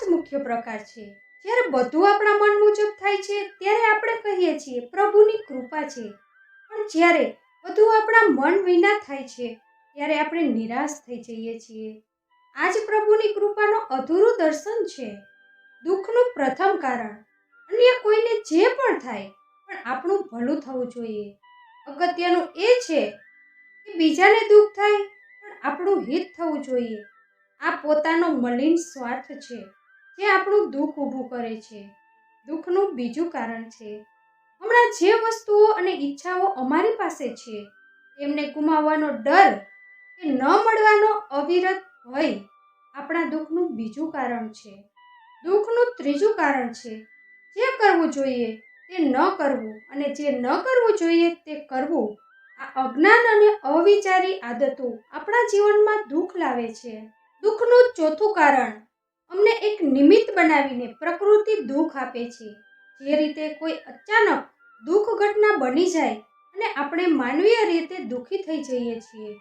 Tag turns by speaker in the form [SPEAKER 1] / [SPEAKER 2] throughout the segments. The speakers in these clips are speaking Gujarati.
[SPEAKER 1] મુખ્ય પ્રકાર છે. જ્યારે બધું આપણા મન મુજબ થાય છે ત્યારે આપણે કહીએ છીએ પ્રભુની કૃપા છે, પણ જ્યારે બધું આપણા મન વિના થાય છે ત્યારે આપણે નિરાશ થઈ જઈએ છીએ. આજ પ્રભુની કૃપાનો અધૂરું દર્શન છે. દુઃખનું પ્રથમ કારણ અન્ય કોઈને જે પણ થાય, પણ આપણું ભલું થવું જોઈએ. અગત્યનું એ છે કે બીજાને દુઃખ થાય પણ આપણું હિત થવું જોઈએ. આ પોતાનો મલિન સ્વાર્થ છે જે આપણું દુઃખ ઊભું કરે છે. દુઃખનું બીજું કારણ છે હમણાં જે વસ્તુઓ અને ઈચ્છાઓ અમારી પાસે છે તેમને ગુમાવવાનો ડર કે ન મળવાનો અવિરત ભય આપણા દુઃખનું બીજું કારણ છે. દુઃખનું ત્રીજું કારણ છે જે કરવું જોઈએ તે ન કરવું અને જે ન કરવું જોઈએ તે કરવું. આ અજ્ઞાન અને અવિચારી આદતો આપણા જીવનમાં દુઃખ લાવે છે. દુઃખનું ચોથું કારણ અમને એક નિમિત્ત બનાવીને પ્રકૃતિ દુઃખ આપે છે. જે રીતે કોઈ અચાનક દુઃખ ઘટના બની જાય અને આપણે માનવીય રીતે દુઃખી થઈ જઈએ છીએ.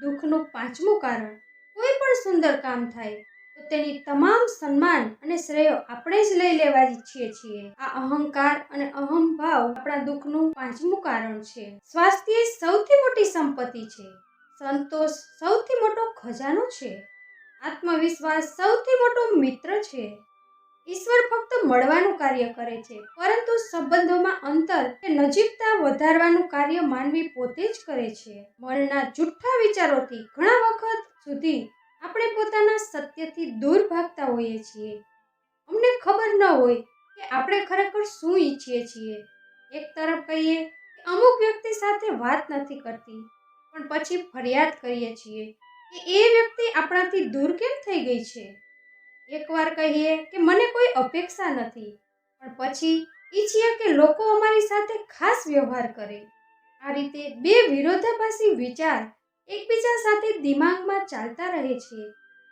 [SPEAKER 1] દુઃખનું પાંચમું કારણ કોઈ પણ સુંદર કામ થાય તો તેની તમામ સન્માન અને શ્રેય આપણે જ લઈ લેવા ઈચ્છીએ છીએ. આ અહંકાર અને અહંભાવ આપણા દુઃખનું પાંચમું કારણ છે. સ્વાસ્થ્ય સૌથી મોટી સંપત્તિ છે. સંતોષ સૌથી મોટો ખજાનો છે. આત્મવિશ્વાસ સૌથી મોટો મિત્ર છે. ઈશ્વર ફક્ત મળવાનું કાર્ય કરે છે, પરંતુ સંબંધોમાં અંતર કે નજીકતા વધારવાનું કાર્ય માનવી પોતે જ કરે છે. મનના જૂઠ્ઠા વિચારોથી ઘણા વખત સુધી આપણે પોતાના સત્યથી દૂર ભાગતા હોઈએ છીએ. અમને ખબર ન હોય કે આપણે ખરેખર શું ઈચ્છીએ છીએ. એક તરફ કહીએ કે અમુક વ્યક્તિ સાથે વાત નથી કરતી, પણ પછી ફરિયાદ કરીએ છીએ કે એ વ્યક્તિ આપણાથી દૂર કેમ થઈ ગઈ છે. એકવાર કહીએ કે મને કોઈ અપેક્ષા નથી, પણ પછી ઈચ્છીએ કે લોકો અમારી સાથે ખાસ વ્યવહાર કરે. આ રીતે બે વિરોધાભાસી વિચાર એકબીજા સાથે દિમાગમાં ચાલતા રહે છે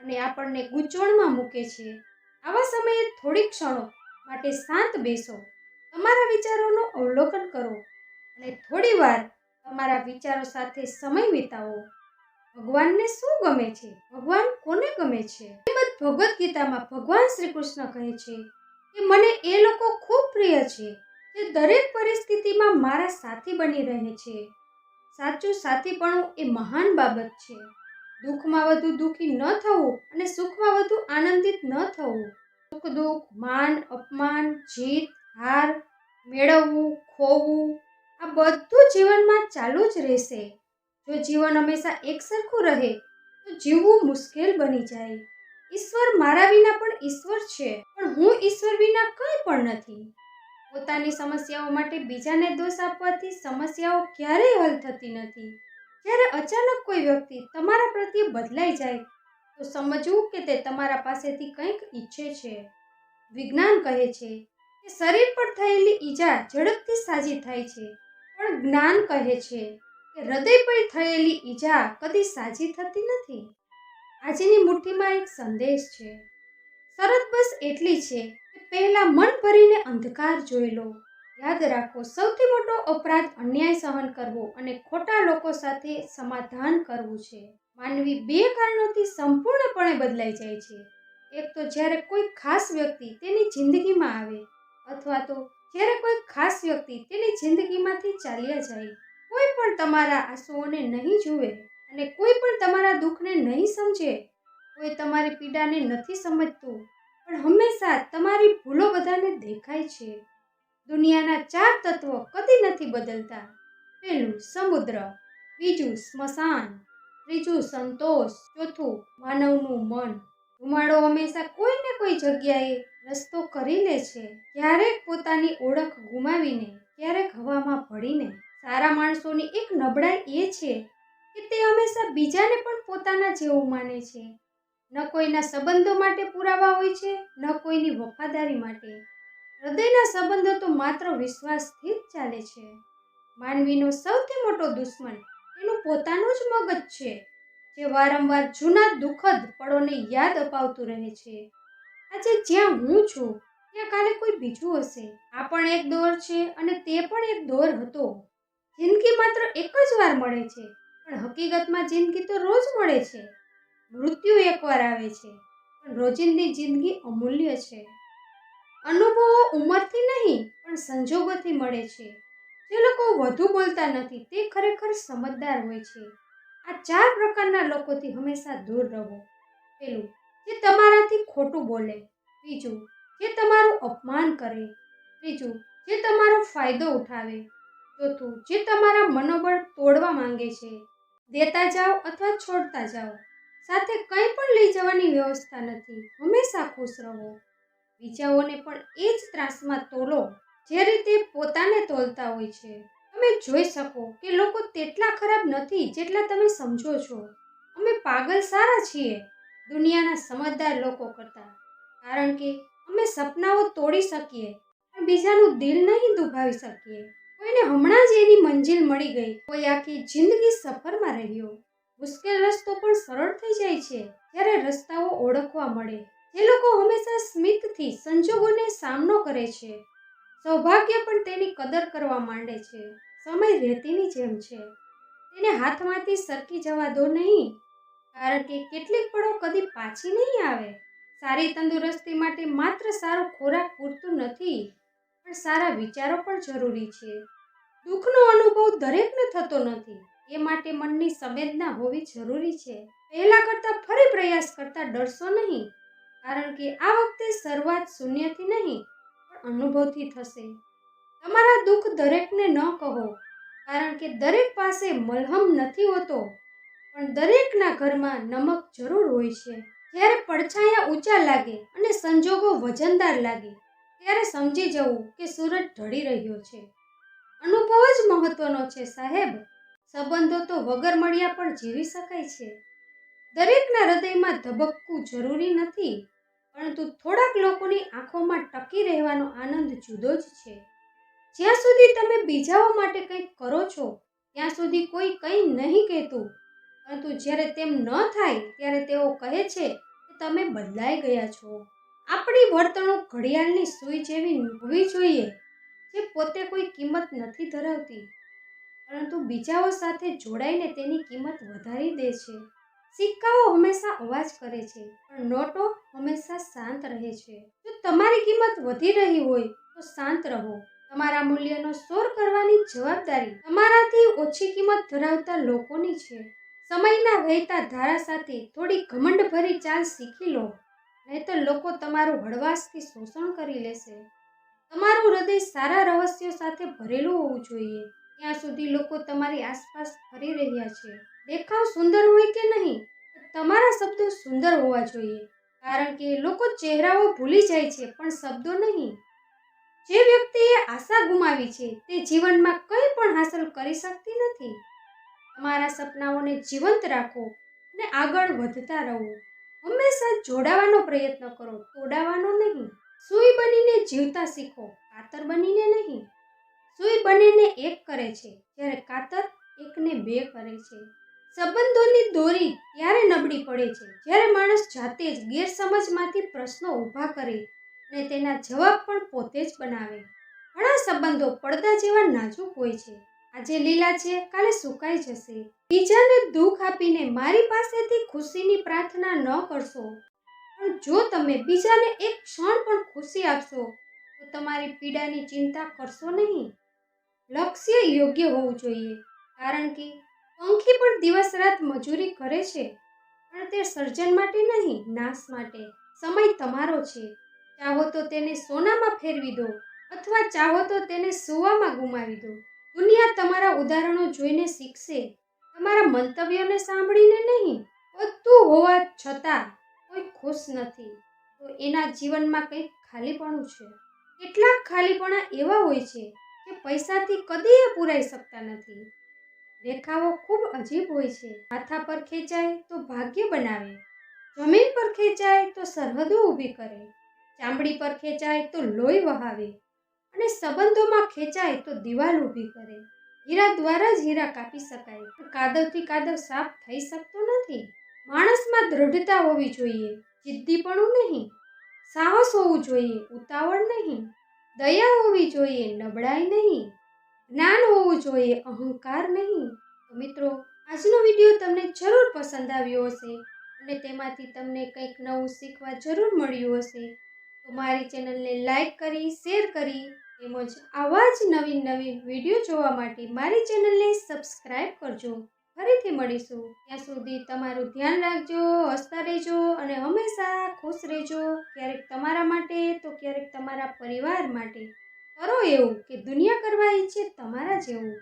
[SPEAKER 1] અને આપણને ગૂંચવણમાં મૂકે છે. આવા સમયે થોડી ક્ષણો માટે શાંત બેસો, તમારા વિચારોનું અવલોકન કરો અને થોડી વાર તમારા વિચારો સાથે સમય વિતાવો. ભગવાનને શું ગમે છે? ભગવાન કોને ગમે છે? ભગવદ્ ગીતામાં ભગવાન શ્રી કૃષ્ણ કહે છે કે મને એ લોકો ખૂબ પ્રિય છે જે દરેક પરિસ્થિતિમાં મારા સાથી બની રહે છે. સાચું સાથીપણું એ મહાન બાબત છે. દુઃખમાં વધુ દુઃખી ન થવું અને સુખમાં વધુ આનંદિત ન થવું. સુખ દુઃખ, માન અપમાન, જીત હાર, મેળવવું ખોવું, આ બધું જીવનમાં ચાલુ જ રહેશે. જો જીવન હંમેશા એકસરખું રહે તો જીવવું મુશ્કેલ બની જાય. ઈશ્વર મારા વિના પણ ઈશ્વર છે, પણ હું ઈશ્વર વિના કંઈ પણ નથી. પોતાની સમસ્યાઓ માટે બીજાને દોષ આપવાથી સમસ્યાઓ ક્યારેય હલ થતી નથી. જ્યારે અચાનક કોઈ વ્યક્તિ તમારા પ્રત્યે બદલાઈ જાય તો સમજવું કે તે તમારા પાસેથી કંઈક ઈચ્છે છે. વિજ્ઞાન કહે છે કે શરીર પર થયેલી ઈજા ઝડપથી સાજી થાય છે, પણ જ્ઞાન કહે છે કે હૃદય પર થયેલી ઈજા કદી સાજી થતી નથી. આજની મુઠ્ઠીમાં એક સંદેશ છે. શરત બસ એટલી છે કે પહેલા મન ભરીને અંધકાર જોઈ લો. યાદ રાખો, સૌથી મોટો અપરાધ અન્યાય સહન કરવો અને ખોટા લોકો સાથે સમાધાન કરવું છે. માનવી બે કારણોથી સંપૂર્ણપણે બદલાઈ જાય છે. એક તો જ્યારે કોઈ ખાસ વ્યક્તિ તેની જિંદગીમાં આવે, અથવા તો જ્યારે કોઈ ખાસ વ્યક્તિ તેની જિંદગીમાંથી ચાલ્યા જાય. કોઈ પણ તમારા આંસુઓને નહીં જુએ અને કોઈ પણ તમારા દુઃખને નહીં સમજે. કોઈ તમારી પીડાને નથી સમજતું, પણ હંમેશા તમારી ભૂલો બધાને દેખાય છે. દુનિયાના 4 તત્વો કદી નથી બદલતા. પહેલું સમુદ્ર, બીજું સ્મશાન, ત્રીજું સંતોષ, ચોથું માનવનું મન. ધુમાડો હંમેશા કોઈ ને કોઈ જગ્યાએ રસ્તો કરી લે છે, ક્યારેક પોતાની ઓળખ ગુમાવીને, ક્યારેક હવામાં ભળીને. સારા માણસોની એક નબળાઈ એ છે કે તે હંમેશા બીજાને પણ પોતાના જેવું માને છે. ન કોઈના સંબંધો માટે પુરાવા હોય છે, ન કોઈની વફાદારી માટે. હૃદયના સંબંધો તો માત્ર વિશ્વાસથી જ ચાલે છે. માનવીનો સૌથી મોટો દુશ્મન એનું પોતાનું જ મગજ છે, જે વારંવાર જૂના દુઃખદ પળોને યાદ અપાવતું રહે છે. આજે જ્યાં હું છું ત્યાં કાલે કોઈ બીજું હશે. આ પણ એક દોર છે અને તે પણ એક દોર હતો. જિંદગી માત્ર એક જ વાર મળે છે, પણ હકીકતમાં જિંદગી તો રોજ મળે છે. મૃત્યુ એકવાર આવે છે, પણ રોજિંદી જિંદગી અમૂલ્ય છે. અનુભવો ઉંમરથી નહીં પણ સંજોગોથી મળે છે. જે લોકો વધુ બોલતા નથી તે ખરેખર સમજદાર હોય છે. આ 4 પ્રકારના લોકોથી હંમેશા દૂર રહો. પહેલું, જે તમારાથી ખોટું બોલે. બીજું, જે તમારું અપમાન કરે. ત્રીજું, જે તમારો ફાયદો ઉઠાવે. ચોથું, જે તમારા મનોબળ તોડવા માંગે છે. દેતા જાઓ અથવા છોડતા જાઓ. સાથે કંઈ પણ લઈ જવાની વ્યવસ્થા નથી. હંમેશા ખુશ રહો. બીજાઓને પણ એ જ ત્રાસમાં તોલો જે રીતે પોતાને તોલતા હોય છે. તમે જોઈ શકો કે લોકો તેટલા ખરાબ નથી જેટલા તમે સમજો છો. અમે પાગલ સારા છીએ દુનિયાના સમજદાર લોકો કરતા, કારણ કે અમે સપનાઓ તોડી શકીએ પણ બીજાનું દિલ નહીં દુભાવી શકીએ. કોઈને હમણાં જ એની મંજિલ મળી ગઈ, કોઈ આખી જિંદગી સફરમાં રહ્યો. મુશ્કેલ રસ્તો પણ સરળ થઈ જાય છે જ્યારે રસ્તાઓ ઓળખવા મળે. જે લોકો હંમેશા સ્મિતથી સંજોગોને સામનો કરે છે, સૌભાગ્ય પણ તેની કદર કરવા માંડે છે. સમય રેતીની જેમ છે, તેને હાથમાંથી સરકી જવા દો નહીં, કારણ કે કેટલીક પળો કદી પાછી નહીં આવે. સારી તંદુરસ્તી માટે માત્ર સારો ખોરાક પૂરતું નથી, પણ સારા વિચારો પણ જરૂરી છે. દુઃખનો અનુભવ દરેકને થતો નથી, એ માટે મનની સંવેદના હોવી જરૂરી છે. પહેલા કરતાં ફરી પ્રયાસ કરતા ડરશો નહીં, કારણ કે આ વખતે શરૂઆત શૂન્યથી નહીં પણ અનુભવથી થશે. તમારા દુઃખ દરેકને ન કહો, કારણ કે દરેક પાસે મલહમ નથી હોતો, પણ દરેકના ઘરમાં નમક જરૂર હોય છે. જ્યારે પડછાયા ઊંચા લાગે અને સંજોગો વજનદાર લાગે ત્યારે સમજી જવું કે સૂરજ ઢળી રહ્યો છે. અનુભવ જ મહત્વનો છે સાહેબ. સંબંધો તો વગર મળ્યા પણ જીવી શકાય છે. દરેકના હૃદયમાં ધબકવું જરૂરી નથી, પરંતુ થોડાક લોકોની આંખોમાં ટકી રહેવાનો આનંદ જુદો જ છે. જ્યાં સુધી તમે બીજાઓ માટે કંઈક કરો છો ત્યાં સુધી કોઈ કંઈ નહીં કહેતું, પરંતુ જ્યારે તેમ ન થાય ત્યારે તેઓ કહે છે કે તમે બદલાઈ ગયા છો. આપણી વર્તણૂક ઘડિયાળની સૂઈ જેવી હોવી જોઈએ, જે પોતે કોઈ કિંમત નથી ધરાવતી, પરંતુ બીજાઓ સાથે જોડાઈને તેની કિંમત વધારી દે છે. સિક્કાઓ હંમેશા અવાજ કરે છે, પણ નોટો હંમેશા શાંત રહે છે. જો તમારી કિંમત વધી રહી હોય તો શાંત રહો. તમારા મૂલ્યનો શોર કરવાની જવાબદારી તમારાથી ઓછી કિંમત ધરાવતા લોકોની છે. સમયના વહેતા ધારા સાથે થોડી ઘમંડભરી ચાલ શીખી લો, નહીંતર લોકો તમારું હળવાશથી શોષણ કરી લેશે. તમારું હૃદય સારા રહસ્યો સાથે ભરેલું હોવું જોઈએ. ત્યાં સુધી લોકો તમારી આસપાસ ફરી રહ્યા છે. દેખાવ સુંદર હોય કે નહીં, તમારા શબ્દો સુંદર હોવા જોઈએ, કારણ કે લોકો ચહેરાઓ ભૂલી જાય છે પણ શબ્દો નહીં. જે વ્યક્તિએ આશા ગુમાવી છે તે જીવનમાં કંઈ પણ હાંસલ કરી શકતી નથી. તમારા સપનાઓને જીવંત રાખો અને આગળ વધતા રહો. હંમેશા જોડાવાનો પ્રયત્ન કરો, તોડાવાનો નહીં. સૂઈ બનીને જીવતા શીખો, કાતર બનીને નહીં. સૂઈ બંનેને એક કરે છે, જ્યારે કાતર એકને બે કરે છે. સંબંધોની દોરી ત્યારે નબળી પડે છે જ્યારે માણસ જાતે જ ગેરસમજમાંથી પ્રશ્નો ઊભા કરે અને તેના જવાબ પણ પોતે જ બનાવે. ઘણા સંબંધો પડદા જેવા નાજુક હોય છે. આજે લીલા છે, કાલે સુકાઈ જશે. બીજાને દુઃખ આપીને મારી પાસેથી ખુશીની પ્રાર્થના ન કરશો, પણ જો તમે બીજાને એક ક્ષણ પણ ખુશી આપશો તો તમારી પીડાની ચિંતા કરશો નહીં. લક્ષ્ય યોગ્ય હોવું જોઈએ, કારણ કે પંખી પણ દિવસ રાત મજૂરી કરે છે, પણ તે સર્જન માટે નહીં, નાશ માટે. સમય તમારો છે. ચાહો તો તેને સોનામાં ફેરવી દો અથવા ચાહો તો તેને સૂવામાં ગુમાવી દો. દુનિયા તમારા ઉદાહરણો જોઈને શીખશે, તમારા મંતવ્યોને સાંભળીને નહીં. બધું હોવા છતાં કોઈ ખુશ નથી, તો એના જીવનમાં કંઈક ખાલીપણું છે. કેટલાક ખાલીપણા એવા હોય છે કે પૈસાથી કદી પૂરાઈ શકતા નથી. રેખાઓ ખૂબ અજીબ હોય છે. માથા પર ખેંચાય તો ભાગ્ય બનાવે, જમીન પર ખેંચાય તો સરહદો ઊભી કરે, ચામડી પર ખેંચાય તો લોહી વહાવે, અને સંબંધોમાં ખેંચાય તો દિવાલ ઊભી કરે. હીરા દ્વારા જ હીરા કાપી શકાય, પણ કાદવથી કાદવ સાફ થઈ શકતો નથી. માણસમાં દ્રઢતા હોવી જોઈએ, જિદ્દીપણું નહીં. સાહસ હોવું જોઈએ, ઉતાવળ નહીં. દયા હોવી જોઈએ, નબળાઈ નહીં. જ્ઞાન હોવું જોઈએ, અહંકાર નહીં. તો મિત્રો, આજનો વિડીયો તમને જરૂર પસંદ આવ્યો હશે અને તેમાંથી તમને કંઈક નવું શીખવા જરૂર મળ્યું હશે. તો મારી ચેનલને લાઈક કરી, શેર કરી તેમજ આવા જ નવીન વિડીયો જોવા માટે મારી ચેનલને સબસ્ક્રાઈબ કરજો. ફરીથી મળીશું. ત્યાં સુધી તમારું ધ્યાન રાખજો, હસતા રહેજો અને હંમેશા ખુશ રહેજો. ક્યારેક તમારા માટે તો ક્યારેક તમારા પરિવાર માટે કરો એવું કે દુનિયા કરવા ઈચ્છે તમારા જેવું.